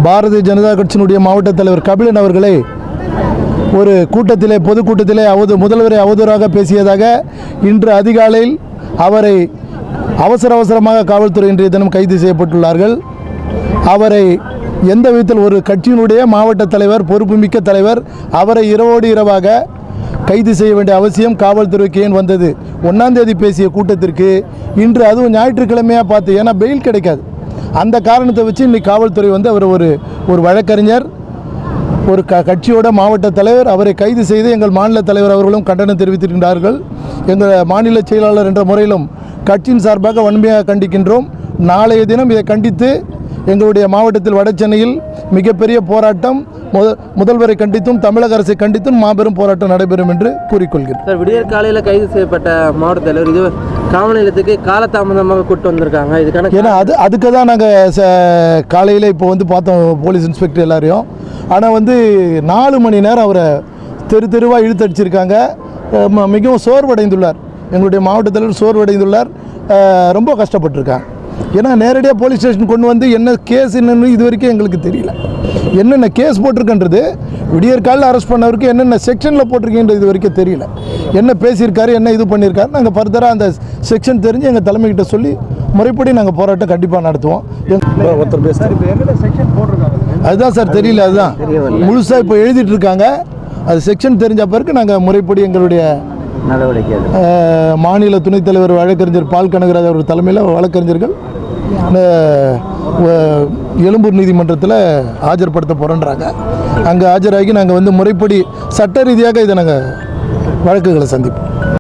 பாரதிய ஜனதா கட்சியினுடைய மாவட்ட தலைவர் கபிலன் அவர்களை ஒரு கூட்டத்திலே பொதுக்கூட்டத்திலே முதல்வரை அவதூறாக பேசியதாக இன்று அதிகாலையில் அவரை அவசரமாக காவல்துறை இன்றைய தினம் கைது செய்யப்பட்டுள்ளார்கள். அவரை எந்த விதத்தில் ஒரு கட்சியினுடைய மாவட்ட தலைவர், பொறுப்புமிக்க தலைவர், அவரை இரவோடு இரவாக கைது செய்ய வேண்டிய அவசியம் காவல்துறைக்கு ஏன் வந்தது? 1ஆம் தேதி பேசிய கூட்டத்திற்கு இன்று அதுவும் ஞாயிற்றுக்கிழமையாக பார்த்து, ஏன்னா பெயில் கிடைக்காது, அந்த காரணத்தை வச்சு இன்றைக்கி காவல்துறை வந்து அவர் ஒரு வழக்கறிஞர், ஒரு கட்சியோட மாவட்ட தலைவர், அவரை கைது செய்து எங்கள் மாநில தலைவர் அவர்களும் கண்டனம் தெரிவித்திருக்கின்றார்கள். எங்கள் மாநில செயலாளர் என்ற முறையிலும் கட்சியின் சார்பாக வன்மையாக கண்டிக்கின்றோம். நாளைய தினம் இதை கண்டித்து எங்களுடைய மாவட்டத்தில் வட சென்னையில் மிகப்பெரிய போராட்டம், முதல்வரை கண்டித்தும் தமிழக அரசை கண்டித்தும் மாபெரும் போராட்டம் நடைபெறும் என்று கூறிக்கொள்கிறேன். சார், விடியற் காலையில் கைது செய்யப்பட்ட மாவட்ட தலைவர் இது காவல் நிலையத்துக்கு காலதாமதமாக கூட்டு வந்திருக்காங்க. இதுக்கான ஏன்னா அதுக்கு தான் நாங்கள் காலையில் இப்போ வந்து பார்த்தோம் போலீஸ் இன்ஸ்பெக்டர் எல்லாரையும். ஆனால் வந்து 4 மணி நேரம் அவரை தெருவாக இழுத்தடிச்சிருக்காங்க. மிகவும் சோர்வடைந்துள்ளார். எங்களுடைய மாவட்ட தலைவர் சோர்வடைந்துள்ளார், ரொம்ப கஷ்டப்பட்டிருக்காங்க. ஏன்னா நேரடியாக போலீஸ் ஸ்டேஷன் கொண்டு வந்து என்ன கேஸ் என்னன்னு இது வரைக்கும் எங்களுக்கு தெரியல. என்னென்ன கேஸ் போட்டிருக்கின்றது, விடியற்காலில் அரெஸ்ட் பண்ணவருக்கு என்னென்ன செக்ஷனில் போட்டிருக்கீன்றது இது வரைக்கும் தெரியல. என்ன பேசியிருக்காரு, என்ன இது பண்ணியிருக்காரு, நாங்கள் ஃபர்தராக அந்த செக்ஷன் தெரிஞ்சு எங்கள் தலைமைக்கிட்ட சொல்லி முறைப்படி நாங்கள் போராட்டம் கண்டிப்பாக நடத்துவோம். ஒருத்தர் அதுதான் சார் தெரியல, அதுதான் முழுசாக இப்போ எழுதிட்டு இருக்காங்க. அது செக்ஷன் தெரிஞ்ச பிறகு நாங்கள் முறைப்படி எங்களுடைய மாநில துணைத் தலைவர் வழக்கறிஞர் பால் கனகராஜ் அவர் தலைமையில் வழக்கறிஞர்கள் எழும்பூர் நீதிமன்றத்தில் ஆஜர்படுத்த போகிறோன்றாங்க. அங்கே ஆஜராகி நாங்கள் வந்து முறைப்படி சட்ட ரீதியாக இதை நாங்கள் வழக்குகளை சந்திப்போம்.